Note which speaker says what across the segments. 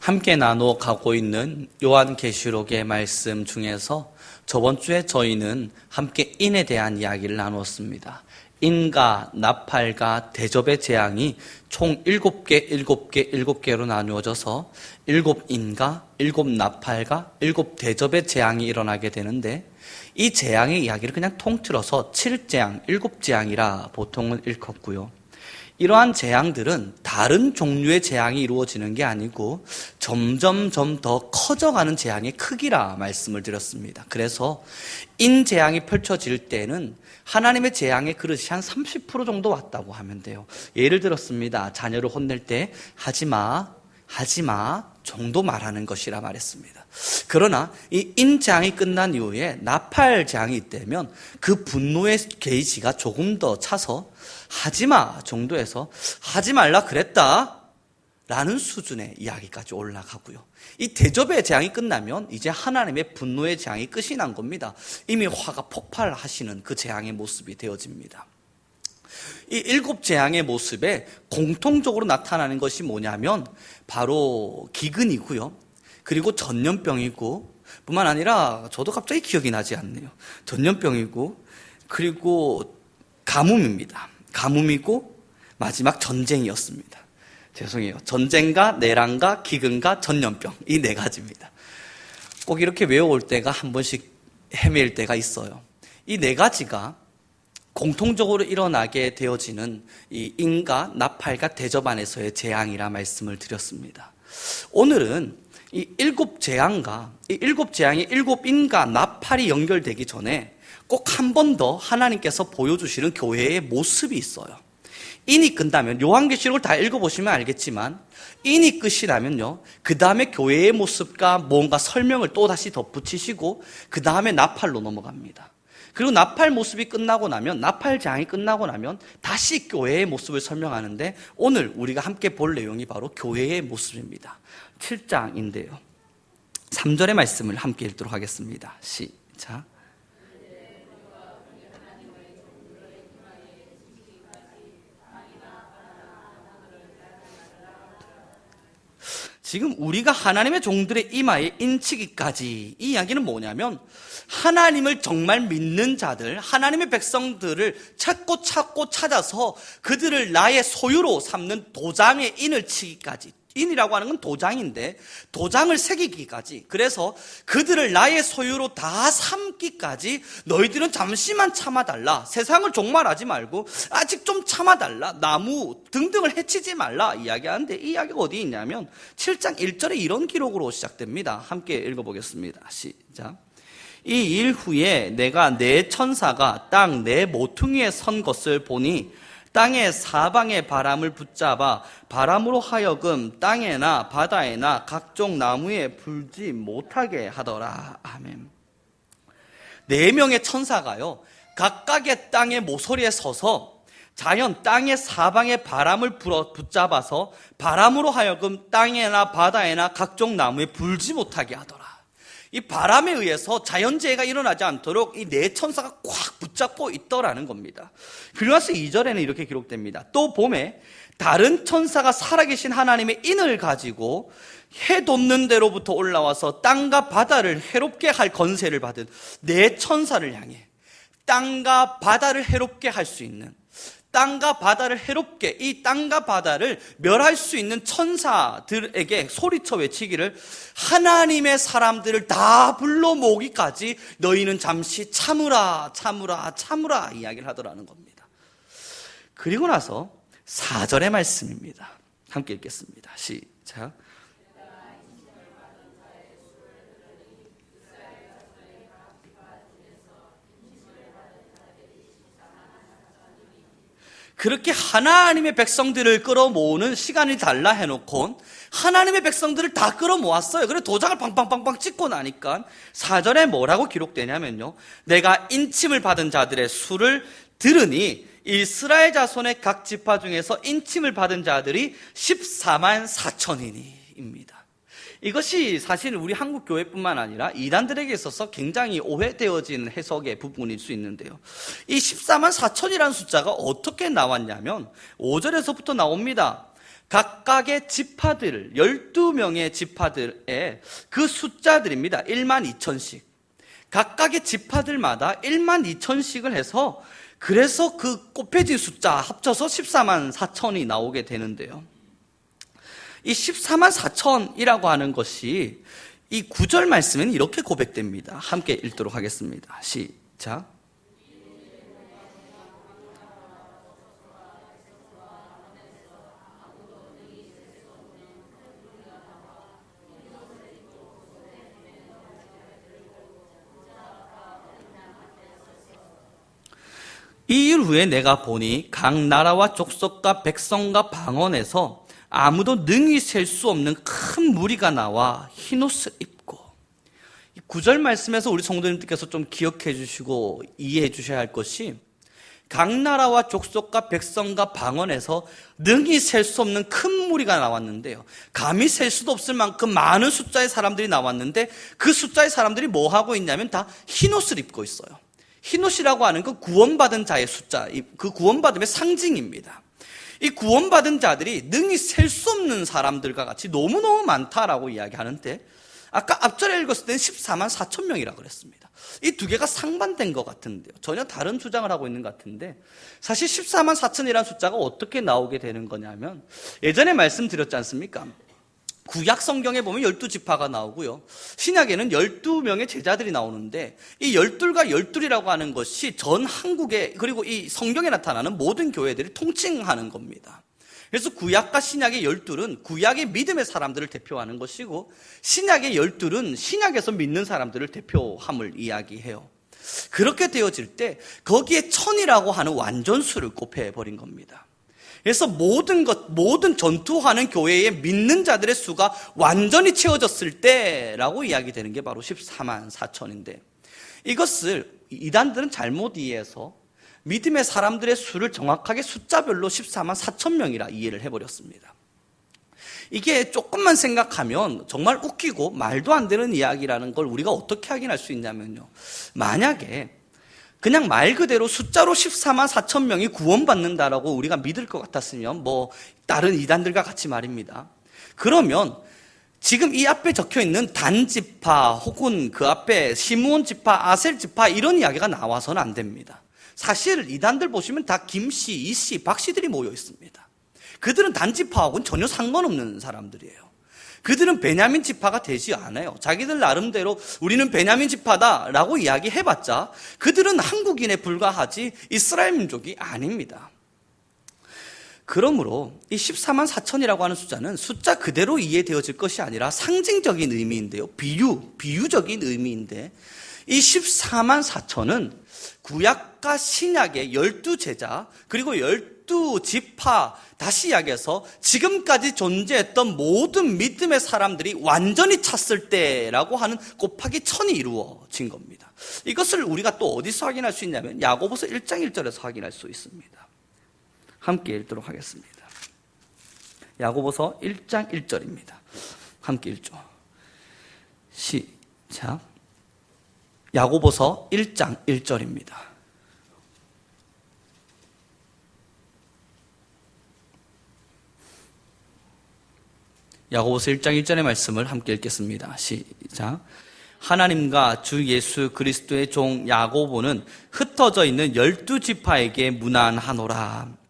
Speaker 1: 함께 나눠 가고 있는 요한계시록의 말씀 중에서 저번 주에 저희는 함께 인에 대한 이야기를 나누었습니다. 인과 나팔과 대접의 재앙이 총 7개로 나누어져서 7인과 7나팔과 7대접의 재앙이 일어나게 되는데, 이 재앙의 이야기를 그냥 통틀어서 7재앙, 7재앙이라 보통은 일컫고요. 이러한 재앙들은 다른 종류의 재앙이 이루어지는 게 아니고 점점점 더 커져가는 재앙의 크기라 말씀을 드렸습니다. 그래서 인재앙이 펼쳐질 때는 하나님의 재앙의 그릇이 한 30% 정도 왔다고 하면 돼요. 예를 들었습니다. 자녀를 혼낼 때 하지마 정도 말하는 것이라 말했습니다. 그러나 이 인재앙이 끝난 이후에 나팔재앙이 있다면 그 분노의 게이지가 조금 더 차서 하지마 정도에서 하지 말라 그랬다 라는 수준의 이야기까지 올라가고요. 이 대접의 재앙이 끝나면 이제 하나님의 분노의 재앙이 끝이 난 겁니다. 이미 화가 폭발하시는 그 재앙의 모습이 되어집니다. 이 7재앙의 모습에 공통적으로 나타나는 것이 뭐냐면 바로 기근이고요. 그리고 전염병이고, 뿐만 아니라 저도 갑자기 기억이 나지 않네요. 전염병이고, 그리고 가뭄입니다. 가뭄이고, 마지막 전쟁이었습니다. 죄송해요. 전쟁과 내란과 기근과 전염병, 이 4가지입니다. 꼭 이렇게 외워올 때가 한 번씩 헤매일 때가 있어요. 이 4가지가 공통적으로 일어나게 되어지는 이 인과 나팔과 대접 안에서의 재앙이라 말씀을 드렸습니다. 오늘은 이 7재앙과 이 7재앙이 7인과 나팔이 연결되기 전에 꼭 한 번 더 하나님께서 보여주시는 교회의 모습이 있어요. 인이 끝나면, 요한계시록을 다 읽어보시면 알겠지만 인이 끝이 나면요, 그 다음에 교회의 모습과 뭔가 설명을 또다시 덧붙이시고 그 다음에 나팔로 넘어갑니다. 그리고 나팔 모습이 끝나고 나면, 나팔 재앙이 끝나고 나면 다시 교회의 모습을 설명하는데, 오늘 우리가 함께 볼 내용이 바로 교회의 모습입니다. 7장인데요 3절의 말씀을 함께 읽도록 하겠습니다. 시작. 지금 우리가 하나님의 종들의 이마에 인치기까지, 이 이야기는 뭐냐면 하나님을 정말 믿는 자들, 하나님의 백성들을 찾고 찾아서 그들을 나의 소유로 삼는 도장에 인을 치기까지, 인이라고 하는 건 도장인데 도장을 새기기까지, 그래서 그들을 나의 소유로 다 삼기까지 너희들은 잠시만 참아달라, 세상을 종말하지 말고 아직 좀 참아달라, 나무 등등을 해치지 말라 이야기하는데, 이 이야기가 어디 있냐면 7장 1절에 이런 기록으로 시작됩니다. 함께 읽어보겠습니다. 시작. 이 일 후에 내가 내 천사가 땅 내 모퉁이에 선 것을 보니 땅의 사방의 바람을 붙잡아 바람으로 하여금 땅에나 바다에나 각종 나무에 불지 못하게 하더라. 아멘. 4명의 천사가요, 각각의 땅의 모서리에 서서 자연 땅의 사방의 바람을 붙잡아서 바람으로 하여금 땅에나 바다에나 각종 나무에 불지 못하게 하더라. 이 바람에 의해서 자연재해가 일어나지 않도록 이 4천사가 꽉 붙잡고 있더라는 겁니다. 그리고 나서 2절에는 이렇게 기록됩니다. 또 봄에 다른 천사가 살아계신 하나님의 인을 가지고 해 돋는 데로부터 올라와서 땅과 바다를 해롭게 할 건세를 받은 4천사를 향해 땅과 바다를 해롭게 할 수 있는, 땅과 바다를 해롭게, 이 땅과 바다를 멸할 수 있는 천사들에게 소리쳐 외치기를, 하나님의 사람들을 다 불러 모으기까지 너희는 잠시 참으라 이야기를 하더라는 겁니다. 그리고 나서 4절의 말씀입니다. 함께 읽겠습니다. 시작. 그렇게 하나님의 백성들을 끌어모으는 시간이 달라 해놓고 하나님의 백성들을 다 끌어모았어요. 그래서 도장을 빵빵빵빵 찍고 나니까 4절에 뭐라고 기록되냐면요, 내가 인침을 받은 자들의 수를 들으니 이스라엘 자손의 각 지파 중에서 인침을 받은 자들이 14만 4천이니입니다. 이것이 사실 우리 한국 교회뿐만 아니라 이단들에게 있어서 굉장히 오해되어진 해석의 부분일 수 있는데요. 이 14만 4천이라는 숫자가 어떻게 나왔냐면 5절에서부터 나옵니다. 각각의 지파들, 12명의 지파들의 그 숫자들입니다. 1만 2천씩. 각각의 지파들마다 1만 2천씩을 해서 그래서 그 곱해진 숫자 합쳐서 14만 4천이 나오게 되는데요. 이 14만 4천이라고 하는 것이 이 9절 말씀에는 이렇게 고백됩니다. 함께 읽도록 하겠습니다. 시작. 이 일 후에 내가 보니 각 나라와 족속과 백성과 방언에서 아무도 능히 셀 수 없는 큰 무리가 나와 흰옷을 입고, 이 9절 말씀에서 우리 성도님들께서 좀 기억해 주시고 이해해 주셔야 할 것이, 각 나라와 족속과 백성과 방언에서 능히 셀 수 없는 큰 무리가 나왔는데요, 감히 셀 수도 없을 만큼 많은 숫자의 사람들이 나왔는데 그 숫자의 사람들이 뭐 하고 있냐면 다 흰옷을 입고 있어요. 흰옷이라고 하는 그 구원받은 자의 숫자, 그 구원받음의 상징입니다. 이 구원받은 자들이 능히 셀 수 없는 사람들과 같이 너무너무 많다라고 이야기하는데, 아까 앞절에 읽었을 때는 14만 4천 명이라고 그랬습니다. 이 두 개가 상반된 것 같은데요, 전혀 다른 주장을 하고 있는 것 같은데, 사실 14만 4천이라는 숫자가 어떻게 나오게 되는 거냐면, 예전에 말씀드렸지 않습니까? 구약 성경에 보면 12지파가 나오고요, 신약에는 12명의 제자들이 나오는데, 이 12과 12이라고 하는 것이 전 한국에, 그리고 이 성경에 나타나는 모든 교회들이 통칭하는 겁니다. 그래서 구약과 신약의 12은 구약의 믿음의 사람들을 대표하는 것이고, 신약의 12은 신약에서 믿는 사람들을 대표함을 이야기해요. 그렇게 되어질 때 거기에 1000이라고 하는 완전수를 곱해버린 겁니다. 그래서 모든 전투하는 교회의 믿는 자들의 수가 완전히 채워졌을 때라고 이야기되는 게 바로 14만 4천인데, 이것을 이단들은 잘못 이해해서 믿음의 사람들의 수를 정확하게 숫자별로 14만 4천 명이라 이해를 해버렸습니다. 이게 조금만 생각하면 정말 웃기고 말도 안 되는 이야기라는 걸 우리가 어떻게 확인할 수 있냐면요, 만약에 그냥 말 그대로 숫자로 14만 4천 명이 구원받는다라고 우리가 믿을 것 같았으면, 뭐 다른 이단들과 같이 말입니다, 그러면 지금 이 앞에 적혀있는 단지파 혹은 그 앞에 시므온 지파, 아셀 지파 이런 이야기가 나와서는 안 됩니다. 사실 이단들 보시면 다 김씨, 이씨, 박씨들이 모여 있습니다. 그들은 단지파하고는 전혀 상관없는 사람들이에요. 그들은 베냐민 지파가 되지 않아요. 자기들 나름대로 우리는 베냐민 지파다라고 이야기해봤자 그들은 한국인에 불과하지 이스라엘 민족이 아닙니다. 그러므로 이 14만 4천이라고 하는 숫자는 숫자 그대로 이해되어질 것이 아니라 상징적인 의미인데요, 비유적인 의미인데, 이 14만 4천은 구약과 신약의 12제자 그리고 12지파, 다시 이야기해서 지금까지 존재했던 모든 믿음의 사람들이 완전히 찼을 때라고 하는 곱하기 1000이 이루어진 겁니다. 이것을 우리가 또 어디서 확인할 수 있냐면 야고보서 1장 1절에서 확인할 수 있습니다. 함께 읽도록 하겠습니다. 야고보서 1장 1절입니다. 함께 읽죠. 시작. 야고보서 1장 1절입니다. 야고보서 1장 1절의 말씀을 함께 읽겠습니다. 시작. 하나님과 주 예수 그리스도의 종 야고보는 흩어져 있는 12지파에게 문안하노라.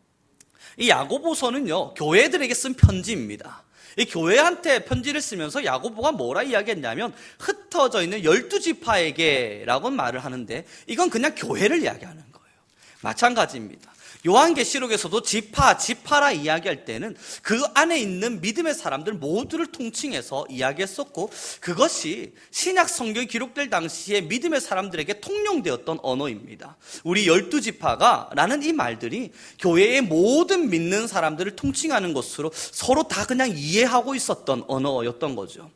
Speaker 1: 이 야고보서는요, 교회들에게 쓴 편지입니다. 이 교회한테 편지를 쓰면서 야고보가 뭐라 이야기했냐면 흩어져 있는 12지파에게 라고 말을 하는데, 이건 그냥 교회를 이야기하는 거예요. 마찬가지입니다. 요한계시록에서도 지파라 이야기할 때는 그 안에 있는 믿음의 사람들 모두를 통칭해서 이야기했었고, 그것이 신약 성경이 기록될 당시에 믿음의 사람들에게 통용되었던 언어입니다. 우리 12지파가 라는 이 말들이 교회의 모든 믿는 사람들을 통칭하는 것으로 서로 다 그냥 이해하고 있었던 언어였던 거죠.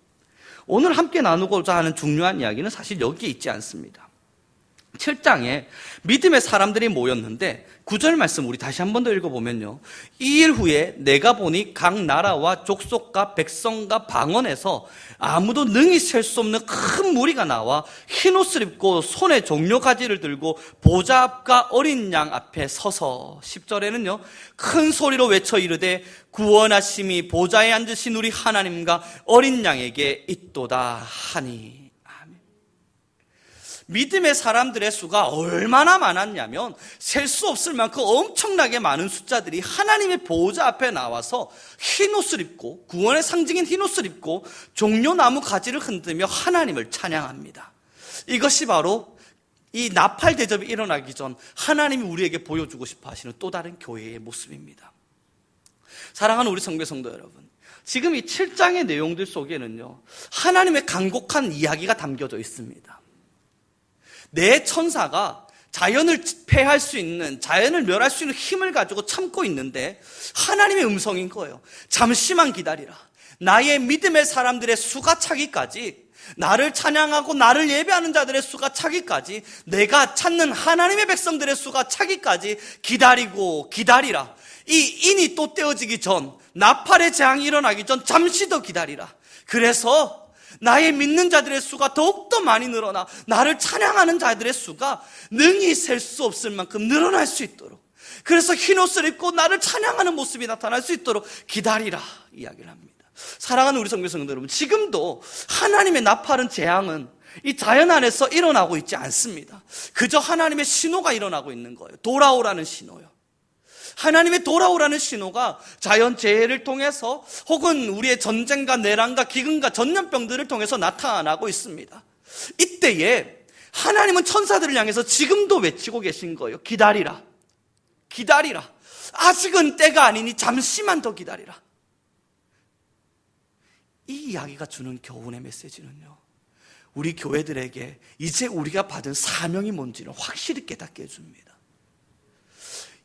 Speaker 1: 오늘 함께 나누고자 하는 중요한 이야기는 사실 여기에 있지 않습니다. 7장에 믿음의 사람들이 모였는데 9절 말씀 우리 다시 한 번 더 읽어보면요, 이 일 후에 내가 보니 각 나라와 족속과 백성과 방언에서 아무도 능히 셀 수 없는 큰 무리가 나와 흰옷을 입고 손에 종려가지를 들고 보좌 앞과 어린 양 앞에 서서 10절에는요 큰 소리로 외쳐 이르되 구원하심이 보좌에 앉으신 우리 하나님과 어린 양에게 있도다 하니. 믿음의 사람들의 수가 얼마나 많았냐면 셀 수 없을 만큼 엄청나게 많은 숫자들이 하나님의 보호자 앞에 나와서 흰옷을 입고, 구원의 상징인 흰옷을 입고 종려나무 가지를 흔들며 하나님을 찬양합니다. 이것이 바로 이 나팔 대접이 일어나기 전 하나님이 우리에게 보여주고 싶어 하시는 또 다른 교회의 모습입니다. 사랑하는 우리 성교 성도 여러분, 지금 이 7장의 내용들 속에는요 하나님의 간곡한 이야기가 담겨져 있습니다. 내 천사가 자연을 폐할 수 있는, 자연을 멸할 수 있는 힘을 가지고 참고 있는데 하나님의 음성인 거예요. 잠시만 기다리라. 나의 믿음의 사람들의 수가 차기까지, 나를 찬양하고 나를 예배하는 자들의 수가 차기까지, 내가 찾는 하나님의 백성들의 수가 차기까지 기다리고 기다리라. 이 인이 또 떼어지기 전, 나팔의 재앙이 일어나기 전 잠시 더 기다리라. 그래서 나의 믿는 자들의 수가 더욱더 많이 늘어나 나를 찬양하는 자들의 수가 능히 셀 수 없을 만큼 늘어날 수 있도록, 그래서 흰옷을 입고 나를 찬양하는 모습이 나타날 수 있도록 기다리라 이야기를 합니다. 사랑하는 우리 성교 성도 여러분, 지금도 하나님의 나팔은, 재앙은 이 자연 안에서 일어나고 있지 않습니다. 그저 하나님의 신호가 일어나고 있는 거예요. 돌아오라는 신호요. 하나님의 돌아오라는 신호가 자연재해를 통해서 혹은 우리의 전쟁과 내란과 기근과 전염병들을 통해서 나타나고 있습니다. 이때에 하나님은 천사들을 향해서 지금도 외치고 계신 거예요. 기다리라. 기다리라. 아직은 때가 아니니 잠시만 더 기다리라. 이 이야기가 주는 교훈의 메시지는요, 우리 교회들에게 이제 우리가 받은 사명이 뭔지를 확실히 깨닫게 해줍니다.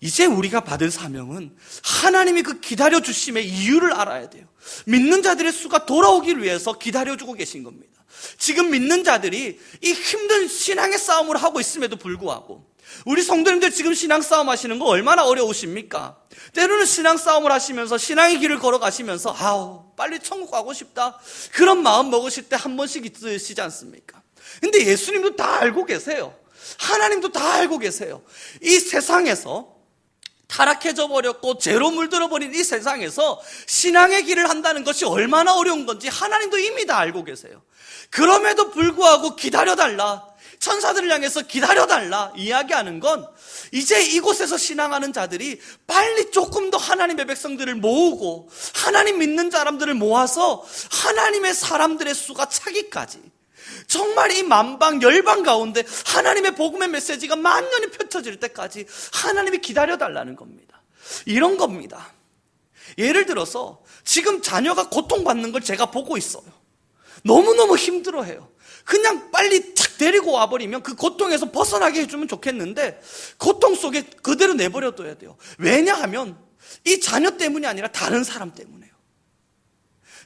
Speaker 1: 이제 우리가 받은 사명은 하나님이 그 기다려주심의 이유를 알아야 돼요. 믿는 자들의 수가 돌아오기를 위해서 기다려주고 계신 겁니다. 지금 믿는 자들이 이 힘든 신앙의 싸움을 하고 있음에도 불구하고, 우리 성도님들 지금 신앙 싸움 하시는 거 얼마나 어려우십니까? 때로는 신앙 싸움을 하시면서, 신앙의 길을 걸어가시면서 아우 빨리 천국 가고 싶다, 그런 마음 먹으실 때 한 번씩 있으시지 않습니까? 근데 예수님도 다 알고 계세요. 하나님도 다 알고 계세요. 이 세상에서 타락해져 버렸고 죄로 물들어 버린 이 세상에서 신앙의 길을 한다는 것이 얼마나 어려운 건지 하나님도 이미 다 알고 계세요. 그럼에도 불구하고 기다려달라, 천사들을 향해서 기다려달라 이야기하는 건, 이제 이곳에서 신앙하는 자들이 빨리 조금 더 하나님의 백성들을 모으고 하나님 믿는 사람들을 모아서 하나님의 사람들의 수가 차기까지, 정말 이 만방 열방 가운데 하나님의 복음의 메시지가 만년히 펼쳐질 때까지 하나님이 기다려달라는 겁니다. 이런 겁니다. 예를 들어서 지금 자녀가 고통받는 걸 제가 보고 있어요. 너무너무 힘들어해요. 그냥 빨리 착 데리고 와버리면 그 고통에서 벗어나게 해주면 좋겠는데 고통 속에 그대로 내버려둬야 돼요. 왜냐하면 이 자녀 때문이 아니라 다른 사람 때문에요.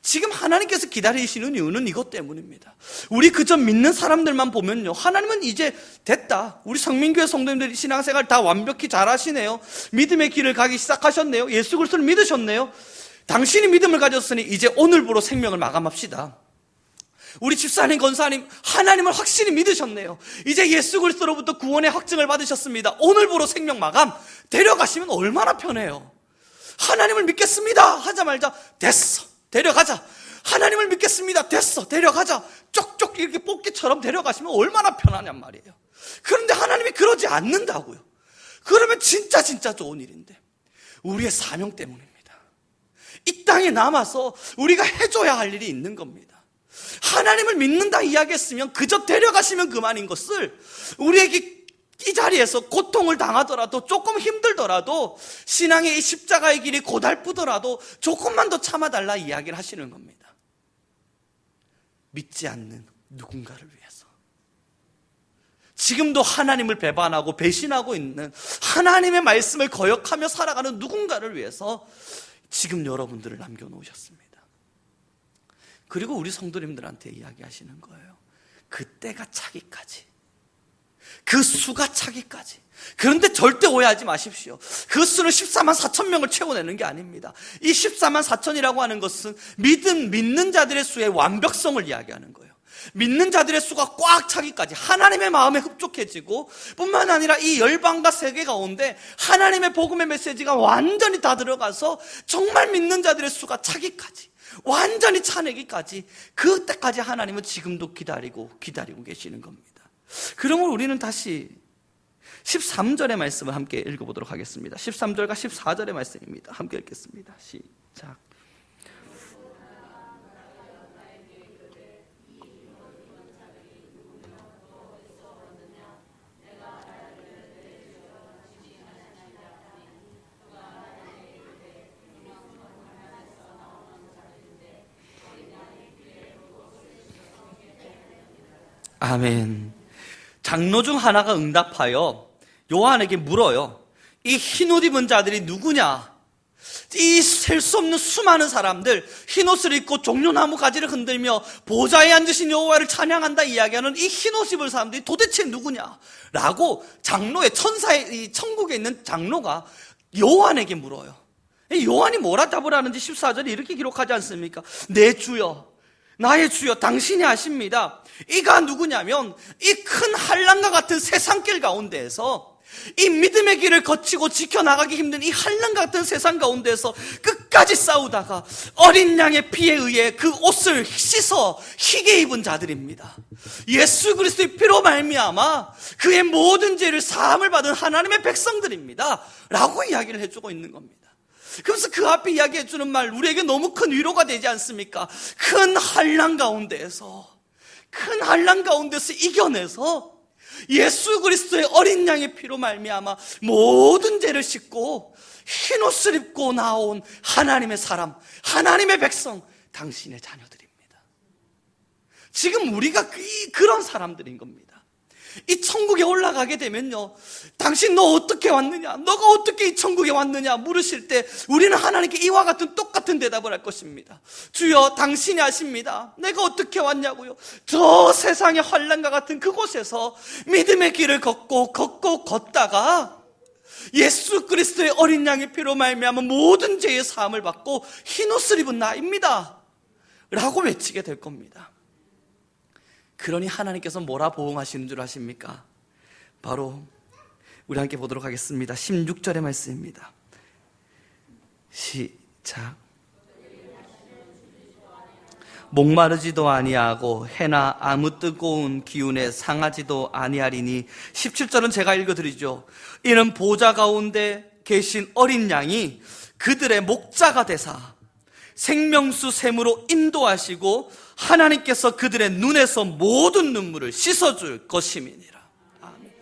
Speaker 1: 지금 하나님께서 기다리시는 이유는 이것 때문입니다. 우리 그저 믿는 사람들만 보면요, 하나님은 이제 됐다, 우리 성민교회 성도님들이 신앙생활 다 완벽히 잘 하시네요, 믿음의 길을 가기 시작하셨네요, 예수 그리스도를 믿으셨네요, 당신이 믿음을 가졌으니 이제 오늘부로 생명을 마감합시다. 우리 집사님, 권사님, 하나님을 확실히 믿으셨네요, 이제 예수 그리스도로부터 구원의 확증을 받으셨습니다, 오늘부로 생명 마감. 데려가시면 얼마나 편해요. 하나님을 믿겠습니다 하자마자 됐어, 데려가자. 하나님을 믿겠습니다, 됐어, 데려가자. 쪽쪽 이렇게 뽑기처럼 데려가시면 얼마나 편하냔 말이에요. 그런데 하나님이 그러지 않는다고요. 그러면 진짜 좋은 일인데, 우리의 사명 때문입니다. 이 땅에 남아서 우리가 해줘야 할 일이 있는 겁니다. 하나님을 믿는다 이야기했으면 그저 데려가시면 그만인 것을, 우리에게 이 자리에서 고통을 당하더라도, 조금 힘들더라도, 신앙의 이 십자가의 길이 고달프더라도 조금만 더 참아달라 이야기를 하시는 겁니다. 믿지 않는 누군가를 위해서, 지금도 하나님을 배반하고 배신하고 있는, 하나님의 말씀을 거역하며 살아가는 누군가를 위해서 지금 여러분들을 남겨놓으셨습니다. 그리고 우리 성도님들한테 이야기하시는 거예요. 그때가 차기까지, 그 수가 차기까지. 그런데 절대 오해하지 마십시오. 그 수는 14만 4천 명을 채워내는 게 아닙니다. 이 14만 4천이라고 하는 것은 믿는 자들의 수의 완벽성을 이야기하는 거예요. 믿는 자들의 수가 꽉 차기까지 하나님의 마음에 흡족해지고, 뿐만 아니라 이 열방과 세계 가운데 하나님의 복음의 메시지가 완전히 다 들어가서 정말 믿는 자들의 수가 차기까지, 완전히 차내기까지, 그때까지 하나님은 지금도 기다리고 계시는 겁니다. 그러면 우리는 다시 13절의 말씀을 함께 읽어보도록 하겠습니다. 13절과 14절의 말씀입니다. 함께 읽겠습니다. 시작. 아멘. 장로 중 하나가 응답하여 요한에게 물어요. 이 흰옷 입은 자들이 누구냐? 이 셀 수 없는 수많은 사람들, 흰옷을 입고 종려나무 가지를 흔들며 보좌에 앉으신 여호와를 찬양한다 이야기하는 이 흰옷 입은 사람들이 도대체 누구냐? 라고 장로의 이 천국에 있는 장로가 요한에게 물어요. 요한이 뭐라 답을 하는지 14절에 이렇게 기록하지 않습니까? 내 주여, 나의 주여, 당신이 아십니다. 이가 누구냐면 이 큰 한란과 같은 세상길 가운데에서, 이 믿음의 길을 거치고 지켜나가기 힘든 이 한란 같은 세상 가운데에서 끝까지 싸우다가 어린 양의 피에 의해 그 옷을 씻어 희게 입은 자들입니다. 예수 그리스도의 피로 말미암아 그의 모든 죄를 사함을 받은 하나님의 백성들입니다 라고 이야기를 해주고 있는 겁니다. 그래서 그 앞에 이야기해 주는 말, 우리에게 너무 큰 위로가 되지 않습니까? 큰 한란 가운데에서 이겨내서 예수 그리스도의 어린 양의 피로 말미암아 모든 죄를 씻고 흰옷을 입고 나온 하나님의 사람, 하나님의 백성, 당신의 자녀들입니다. 지금 우리가 그런 사람들인 겁니다. 이 천국에 올라가게 되면요, 당신 너 어떻게 왔느냐, 너가 어떻게 이 천국에 왔느냐 물으실 때 우리는 하나님께 이와 같은 똑같은 대답을 할 것입니다. 주여, 당신이 아십니다. 내가 어떻게 왔냐고요? 저 세상의 환난과 같은 그곳에서 믿음의 길을 걷다가 예수 그리스도의 어린 양의 피로 말미암아 모든 죄의 사함을 받고 흰옷을 입은 나입니다 라고 외치게 될 겁니다. 그러니 하나님께서 뭐라 보응하시는 줄 아십니까? 바로 우리 함께 보도록 하겠습니다. 16절의 말씀입니다. 시작. 목마르지도 아니하고 해나 아무 뜨거운 기운에 상하지도 아니하리니, 17절은 제가 읽어드리죠. 이는 보좌 가운데 계신 어린 양이 그들의 목자가 되사 생명수 샘으로 인도하시고 하나님께서 그들의 눈에서 모든 눈물을 씻어줄 것임이니라. 아멘.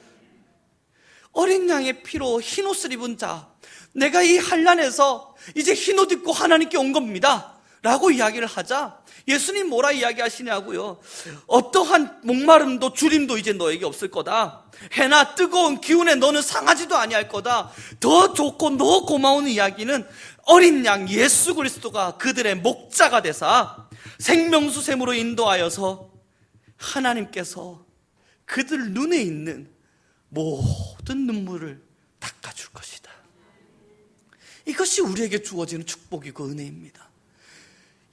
Speaker 1: 어린 양의 피로 흰옷을 입은 자, 내가 이 한란에서 이제 흰옷 입고 하나님께 온 겁니다 라고 이야기를 하자 예수님 뭐라 이야기하시냐고요? 어떠한 목마름도 주림도 이제 너에게 없을 거다. 해나 뜨거운 기운에 너는 상하지도 아니할 거다. 더 좋고 더 고마운 이야기는 어린 양 예수 그리스도가 그들의 목자가 되사 생명수 샘으로 인도하여서 하나님께서 그들 눈에 있는 모든 눈물을 닦아줄 것이다. 이것이 우리에게 주어지는 축복이고 은혜입니다.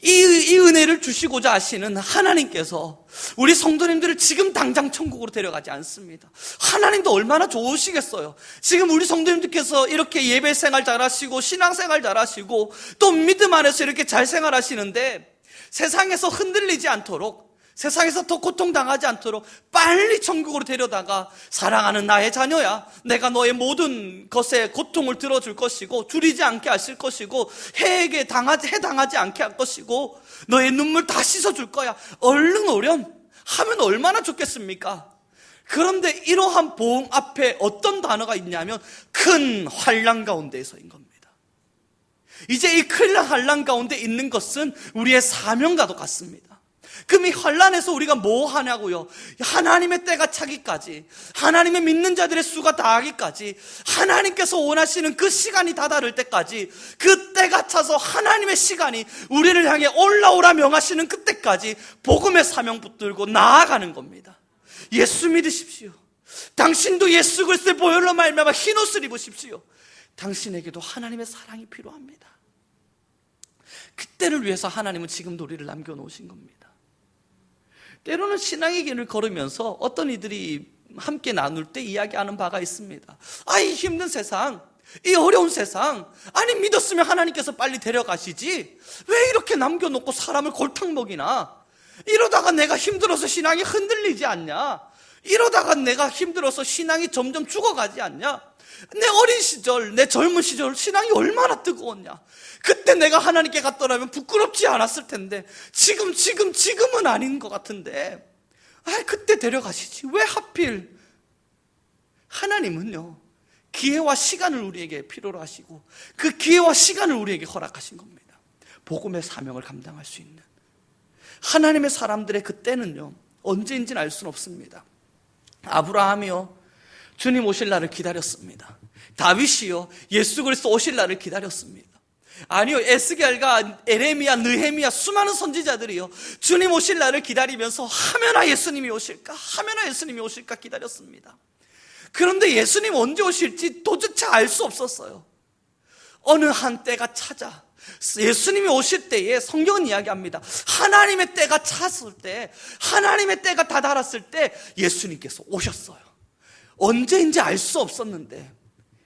Speaker 1: 이 은혜를 주시고자 하시는 하나님께서 우리 성도님들을 지금 당장 천국으로 데려가지 않습니다. 하나님도 얼마나 좋으시겠어요. 지금 우리 성도님들께서 이렇게 예배 생활 잘하시고 신앙생활 잘하시고 또 믿음 안에서 이렇게 잘 생활하시는데 세상에서 흔들리지 않도록, 세상에서 더 고통당하지 않도록 빨리 천국으로 데려다가 사랑하는 나의 자녀야, 내가 너의 모든 것에 고통을 들어줄 것이고 줄이지 않게 하실 것이고 해당하지 않게 할 것이고 너의 눈물 다 씻어줄 거야, 얼른 오렴 하면 얼마나 좋겠습니까? 그런데 이러한 보응 앞에 어떤 단어가 있냐면 큰 환난 가운데에서인 겁니다. 이제 이 큰 환난 가운데 있는 것은 우리의 사명과도 같습니다. 그럼 이 환난에서 우리가 뭐 하냐고요? 하나님의 때가 차기까지, 하나님의 믿는 자들의 수가 다하기까지, 하나님께서 원하시는 그 시간이 다다를 때까지, 그 때가 차서 하나님의 시간이 우리를 향해 올라오라 명하시는 그때까지 복음의 사명 붙들고 나아가는 겁니다. 예수 믿으십시오. 당신도 예수 그리스도의 보혈로 말미암아 흰옷을 입으십시오. 당신에게도 하나님의 사랑이 필요합니다. 그때를 위해서 하나님은 지금도 우리를 남겨놓으신 겁니다. 때로는 신앙의 길을 걸으면서 어떤 이들이 함께 나눌 때 이야기하는 바가 있습니다. 이 힘든 세상, 이 어려운 세상, 아니 믿었으면 하나님께서 빨리 데려가시지 왜 이렇게 남겨놓고 사람을 골탕 먹이나? 이러다가 내가 힘들어서 신앙이 흔들리지 않냐? 이러다가 내가 힘들어서 신앙이 점점 죽어가지 않냐? 내 어린 시절, 내 젊은 시절 신앙이 얼마나 뜨거웠냐? 그때 내가 하나님께 갔더라면 부끄럽지 않았을 텐데 지금은 아닌 것 같은데 그때 데려가시지 왜 하필? 하나님은요 기회와 시간을 우리에게 필요로 하시고 그 기회와 시간을 우리에게 허락하신 겁니다. 복음의 사명을 감당할 수 있는 하나님의 사람들의 그때는요 언제인지는 알 수는 없습니다. 아브라함이요 주님 오실 날을 기다렸습니다. 다윗이요 예수 그리스도 오실 날을 기다렸습니다. 아니요 에스겔과 에레미야, 느헤미야 수많은 선지자들이요 주님 오실 날을 기다리면서 하면아 예수님이 오실까 기다렸습니다. 그런데 예수님 언제 오실지 도대체 알 수 없었어요. 어느 한 때가 찾아 예수님이 오실 때에 성경은 이야기합니다. 하나님의 때가 찼을 때, 하나님의 때가 다다랐을 때 예수님께서 오셨어요. 언제인지 알 수 없었는데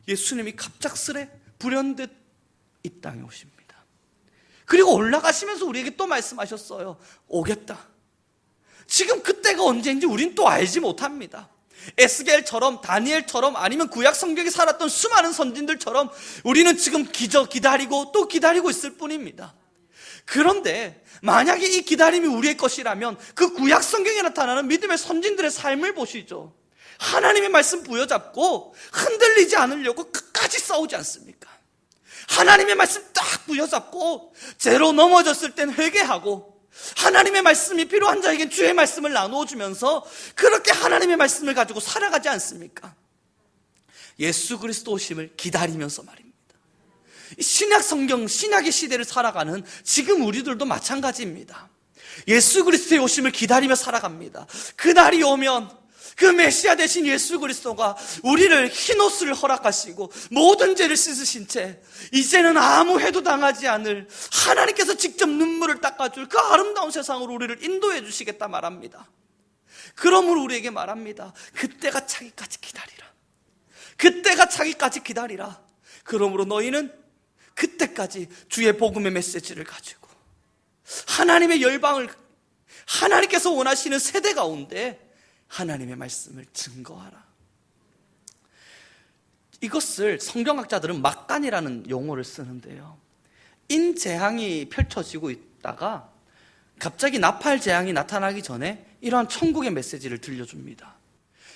Speaker 1: 예수님이 갑작스레 불현듯 이 땅에 오십니다. 그리고 올라가시면서 우리에게 또 말씀하셨어요. 오겠다. 지금 그때가 언제인지 우린 또 알지 못합니다. 에스겔처럼 다니엘처럼 아니면 구약 성경에 살았던 수많은 선진들처럼 우리는 지금 기다리고 또 기다리고 있을 뿐입니다. 그런데 만약에 이 기다림이 우리의 것이라면 그 구약 성경에 나타나는 믿음의 선진들의 삶을 보시죠. 하나님의 말씀 부여잡고 흔들리지 않으려고 끝까지 싸우지 않습니까? 하나님의 말씀 딱 부여잡고 죄로 넘어졌을 땐 회개하고 하나님의 말씀이 필요한 자에겐 주의 말씀을 나누어 주면서 그렇게 하나님의 말씀을 가지고 살아가지 않습니까? 예수 그리스도 오심을 기다리면서 말입니다. 신약 성경, 신약의 시대를 살아가는 지금 우리들도 마찬가지입니다. 예수 그리스도의 오심을 기다리며 살아갑니다. 그날이 오면 그 메시아 되신 예수 그리스도가 우리를 흰옷을 허락하시고 모든 죄를 씻으신 채 이제는 아무 해도 당하지 않을 하나님께서 직접 눈물을 닦아줄 그 아름다운 세상으로 우리를 인도해 주시겠다 말합니다. 그러므로 우리에게 말합니다. 그때가 차기까지 기다리라. 그때가 차기까지 기다리라. 그러므로 너희는 그때까지 주의 복음의 메시지를 가지고 하나님의 열방을 하나님께서 원하시는 세대 가운데 하나님의 말씀을 증거하라. 이것을 성경학자들은 막간이라는 용어를 쓰는데요, 인재앙이 펼쳐지고 있다가 갑자기 나팔 재앙이 나타나기 전에 이러한 천국의 메시지를 들려줍니다.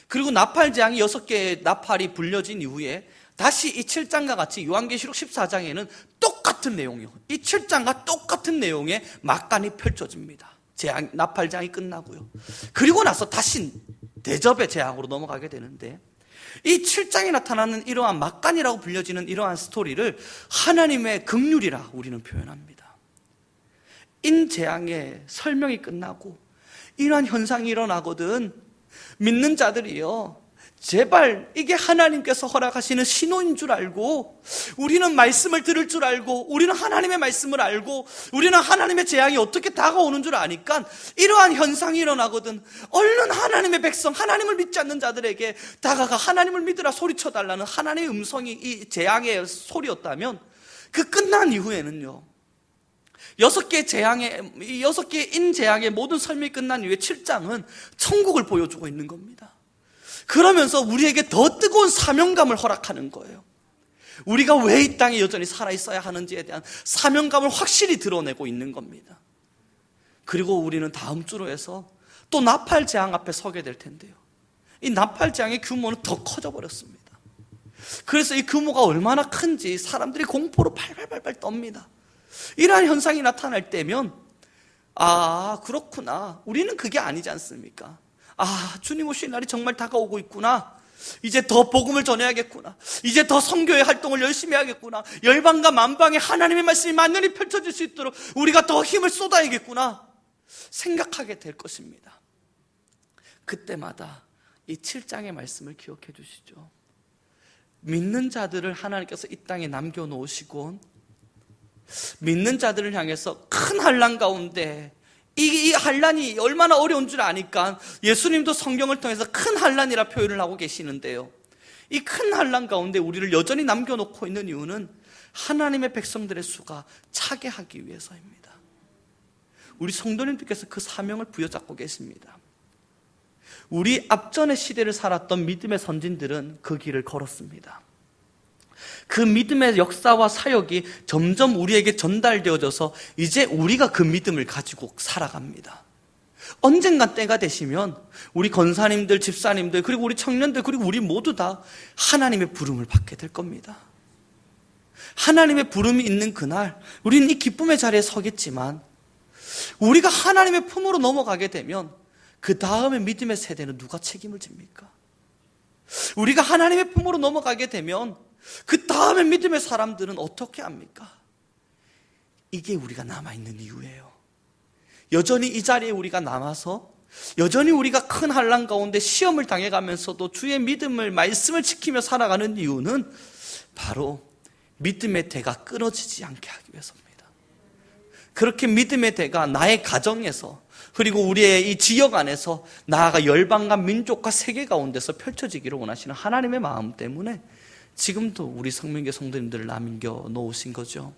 Speaker 1: 그리고 나팔 재앙이 6개의 나팔이 불려진 이후에 다시 이 7장과 같이 요한계시록 14장에는 똑같은 내용이요, 이 7장과 똑같은 내용의 막간이 펼쳐집니다. 나팔 재앙이 끝나고요. 그리고 나서 다시 대접의 재앙으로 넘어가게 되는데, 이 7장에 나타나는 이러한 막간이라고 불려지는 이러한 스토리를 하나님의 긍휼이라 우리는 표현합니다. 인재앙의 설명이 끝나고 이러한 현상이 일어나거든 믿는 자들이요, 제발 이게 하나님께서 허락하시는 신호인 줄 알고, 우리는 말씀을 들을 줄 알고, 우리는 하나님의 말씀을 알고, 우리는 하나님의 재앙이 어떻게 다가오는 줄 아니까 이러한 현상이 일어나거든 얼른 하나님의 백성, 하나님을 믿지 않는 자들에게 다가가 하나님을 믿으라 소리쳐달라는 하나님의 음성이 이 재앙의 소리였다면, 그 끝난 이후에는요, 6개의 인재앙의 모든 설명이 끝난 이후에 7장은 천국을 보여주고 있는 겁니다. 그러면서 우리에게 더 뜨거운 사명감을 허락하는 거예요. 우리가 왜 이 땅에 여전히 살아있어야 하는지에 대한 사명감을 확실히 드러내고 있는 겁니다. 그리고 우리는 다음 주로 해서 또 나팔 재앙 앞에 서게 될 텐데요, 이 나팔 재앙의 규모는 더 커져 버렸습니다. 그래서 이 규모가 얼마나 큰지 사람들이 공포로 발발발발 떱니다. 이러한 현상이 나타날 때면, 아 그렇구나, 우리는 그게 아니지 않습니까? 아, 주님 오실 날이 정말 다가오고 있구나. 이제 더 복음을 전해야겠구나. 이제 더 선교의 활동을 열심히 해야겠구나. 열방과 만방에 하나님의 말씀이 만연히 펼쳐질 수 있도록 우리가 더 힘을 쏟아야겠구나 생각하게 될 것입니다. 그때마다 이 7장의 말씀을 기억해 주시죠. 믿는 자들을 하나님께서 이 땅에 남겨놓으시고 믿는 자들을 향해서 큰 환난 가운데 이 환난이 얼마나 어려운 줄 아니까 예수님도 성경을 통해서 큰 환난이라 표현을 하고 계시는데요, 이 큰 환난 가운데 우리를 여전히 남겨놓고 있는 이유는 하나님의 백성들의 수가 차게 하기 위해서입니다. 우리 성도님들께서 그 사명을 부여잡고 계십니다. 우리 앞전의 시대를 살았던 믿음의 선진들은 그 길을 걸었습니다. 그 믿음의 역사와 사역이 점점 우리에게 전달되어져서 이제 우리가 그 믿음을 가지고 살아갑니다. 언젠가 때가 되시면 우리 권사님들, 집사님들, 그리고 우리 청년들, 그리고 우리 모두 다 하나님의 부름을 받게 될 겁니다. 하나님의 부름이 있는 그날 우리는 이 기쁨의 자리에 서겠지만 우리가 하나님의 품으로 넘어가게 되면 그 다음에 믿음의 세대는 누가 책임을 집니까? 우리가 하나님의 품으로 넘어가게 되면 그 다음에 믿음의 사람들은 어떻게 합니까? 이게 우리가 남아있는 이유예요. 여전히 이 자리에 우리가 남아서 여전히 우리가 큰 환난 가운데 시험을 당해가면서도 주의 믿음을, 말씀을 지키며 살아가는 이유는 바로 믿음의 대가 끊어지지 않게 하기 위해서입니다. 그렇게 믿음의 대가 나의 가정에서, 그리고 우리의 이 지역 안에서, 나아가 열방과 민족과 세계 가운데서 펼쳐지기를 원하시는 하나님의 마음 때문에 지금도 우리 성민교회 성도님들을 남겨 놓으신 거죠.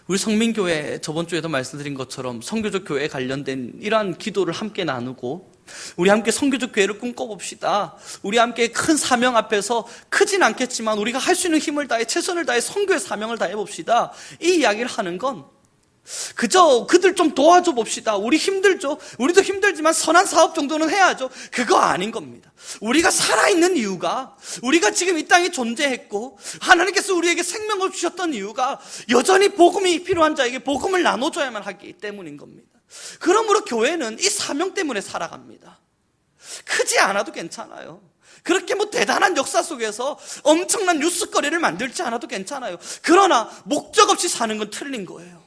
Speaker 1: 우리 성민교회, 저번 주에도 말씀드린 것처럼 선교적 교회에 관련된 이러한 기도를 함께 나누고, 우리 함께 선교적 교회를 꿈꿔봅시다. 우리 함께 큰 사명 앞에서 크진 않겠지만 우리가 할 수 있는 힘을 다해, 최선을 다해 선교의 사명을 다해봅시다. 이 이야기를 하는 건 그저 그들 좀 도와줘 봅시다. 우리 힘들죠. 우리도 힘들지만 선한 사업 정도는 해야죠. 그거 아닌 겁니다. 우리가 살아있는 이유가, 우리가 지금 이 땅에 존재했고 하나님께서 우리에게 생명을 주셨던 이유가 여전히 복음이 필요한 자에게 복음을 나눠줘야만 하기 때문인 겁니다. 그러므로 교회는 이 사명 때문에 살아갑니다. 크지 않아도 괜찮아요. 그렇게 대단한 역사 속에서 엄청난 뉴스거리를 만들지 않아도 괜찮아요. 그러나 목적 없이 사는 건 틀린 거예요.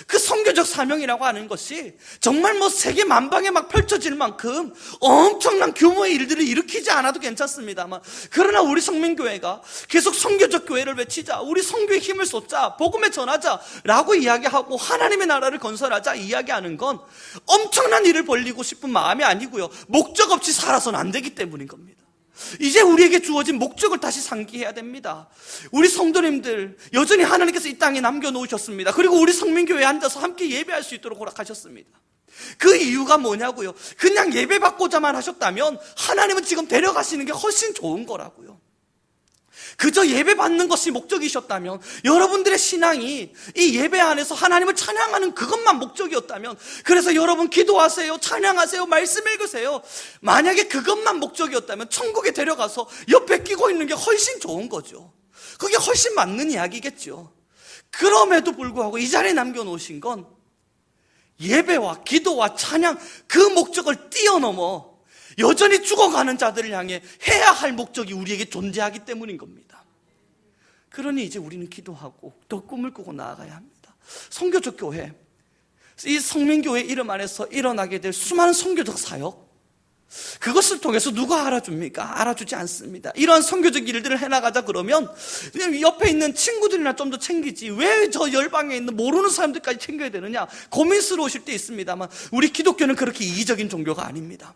Speaker 1: 그 선교적 사명이라고 하는 것이 정말 세계 만방에 막 펼쳐질 만큼 엄청난 규모의 일들을 일으키지 않아도 괜찮습니다만, 그러나 우리 성민교회가 계속 선교적 교회를 외치자, 우리 선교에 힘을 쏟자, 복음에 전하자 라고 이야기하고 하나님의 나라를 건설하자 이야기하는 건 엄청난 일을 벌리고 싶은 마음이 아니고요, 목적 없이 살아서는 안 되기 때문인 겁니다. 이제 우리에게 주어진 목적을 다시 상기해야 됩니다. 우리 성도님들 여전히 하나님께서 이 땅에 남겨놓으셨습니다. 그리고 우리 성민교회에 앉아서 함께 예배할 수 있도록 허락하셨습니다. 그 이유가 뭐냐고요? 그냥 예배받고자만 하셨다면 하나님은 지금 데려가시는 게 훨씬 좋은 거라고요. 그저 예배받는 것이 목적이셨다면, 여러분들의 신앙이 이 예배 안에서 하나님을 찬양하는 그것만 목적이었다면, 그래서 여러분 기도하세요, 찬양하세요, 말씀 읽으세요, 만약에 그것만 목적이었다면 천국에 데려가서 옆에 끼고 있는 게 훨씬 좋은 거죠. 그게 훨씬 맞는 이야기겠죠. 그럼에도 불구하고 이 자리에 남겨놓으신 건 예배와 기도와 찬양, 그 목적을 뛰어넘어 여전히 죽어가는 자들을 향해 해야 할 목적이 우리에게 존재하기 때문인 겁니다. 그러니 이제 우리는 기도하고 더 꿈을 꾸고 나아가야 합니다. 선교적 교회, 이 성민교회 이름 안에서 일어나게 될 수많은 선교적 사역, 그것을 통해서 누가 알아줍니까? 알아주지 않습니다. 이러한 선교적 일들을 해나가자 그러면 옆에 있는 친구들이나 좀 더 챙기지, 왜 저 열방에 있는 모르는 사람들까지 챙겨야 되느냐 고민스러우실 때 있습니다만, 우리 기독교는 그렇게 이기적인 종교가 아닙니다.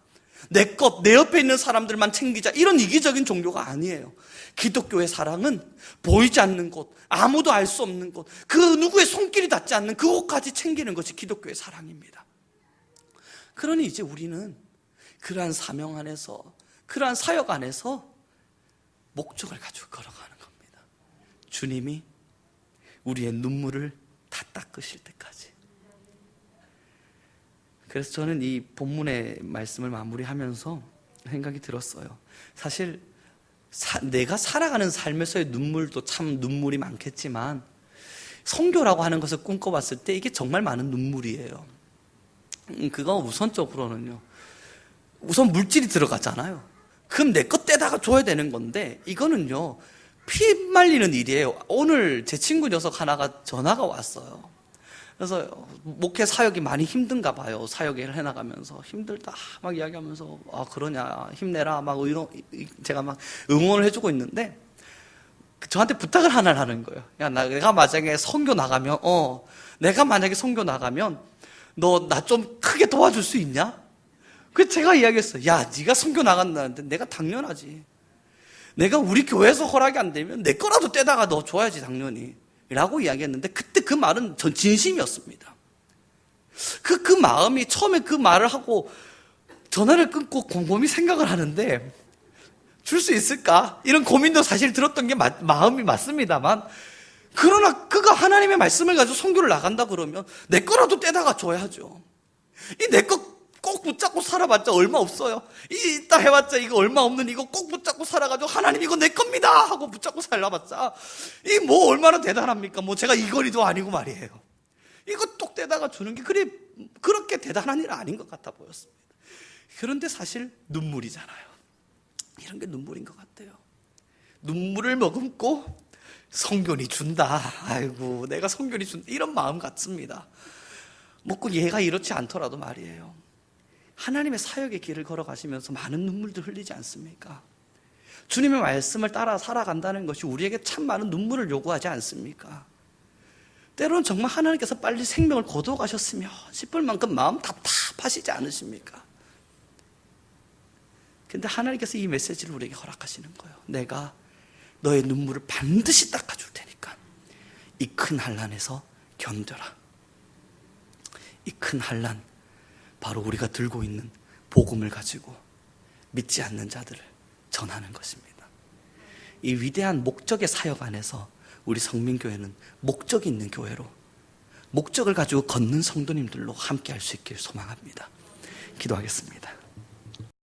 Speaker 1: 내 옆에 있는 사람들만 챙기자, 이런 이기적인 종교가 아니에요. 기독교의 사랑은 보이지 않는 곳, 아무도 알 수 없는 곳, 그 누구의 손길이 닿지 않는 그곳까지 챙기는 것이 기독교의 사랑입니다. 그러니 이제 우리는 그러한 사명 안에서, 그러한 사역 안에서 목적을 가지고 걸어가는 겁니다. 주님이 우리의 눈물을 다 닦으실 때까지. 그래서 저는 이 본문의 말씀을 마무리하면서 생각이 들었어요. 사실 내가 살아가는 삶에서의 눈물도 참 눈물이 많겠지만, 선교라고 하는 것을 꿈꿔봤을 때 이게 정말 많은 눈물이에요. 그거 우선적으로는요, 우선 물질이 들어가잖아요. 그럼 내 것 떼다가 줘야 되는 건데, 이거는요 피 말리는 일이에요. 오늘 제 친구 녀석 하나가 전화가 왔어요. 그래서 목회 사역이 많이 힘든가 봐요. 사역을 해나가면서 힘들다 막 이야기하면서 그러냐 힘내라 막 제가 막 응원을 해주고 있는데 저한테 부탁을 하나를 하는 거예요. 야, 내가 만약에 선교 나가면 너 나 좀 크게 도와줄 수 있냐? 그래서 제가 이야기했어요. 야, 네가 선교 나간다는데 내가 당연하지. 내가 우리 교회에서 허락이 안 되면 내 거라도 떼다가 너 줘야지 당연히 라고 이야기했는데 그때 그 말은 전 진심이었습니다. 그 마음이 처음에 그 말을 하고 전화를 끊고 곰곰이 생각을 하는데 줄 수 있을까? 이런 고민도 사실 들었던 게 마음이 맞습니다만 그러나 그가 하나님의 말씀을 가지고 선교를 나간다 그러면 내 거라도 떼다가 줘야죠. 이 내 거 꼭 붙잡고 살아봤자 얼마 없어요. 이따 해봤자 이거 얼마 없는 이거 꼭 붙잡고 살아가지고 하나님 이거 내 겁니다 하고 붙잡고 살아봤자 이 뭐 얼마나 대단합니까? 뭐 제가 이 거리도 아니고 말이에요. 이거 똑 떼다가 주는 게 그렇게 대단한 일은 아닌 것 같아 보였습니다. 그런데 사실 눈물이잖아요. 이런 게 눈물인 것 같아요. 눈물을 머금고 성견이 준다. 아이고 내가 성견이 준다. 이런 마음 같습니다. 뭐 꼭 얘가 이렇지 않더라도 말이에요. 하나님의 사역의 길을 걸어가시면서 많은 눈물들 흘리지 않습니까? 주님의 말씀을 따라 살아간다는 것이 우리에게 참 많은 눈물을 요구하지 않습니까? 때로는 정말 하나님께서 빨리 생명을 거두어 가셨으면 싶을 만큼 마음 답답하시지 않으십니까? 근데 하나님께서 이 메시지를 우리에게 허락하시는 거예요. 내가 너의 눈물을 반드시 닦아줄 테니까 이 큰 환난에서 견뎌라. 이 큰 환난, 바로 우리가 들고 있는 복음을 가지고 믿지 않는 자들을 전하는 것입니다. 이 위대한 목적의 사역 안에서 우리 성민교회는 목적이 있는 교회로 목적을 가지고 걷는 성도님들로 함께 할 수 있길 소망합니다. 기도하겠습니다.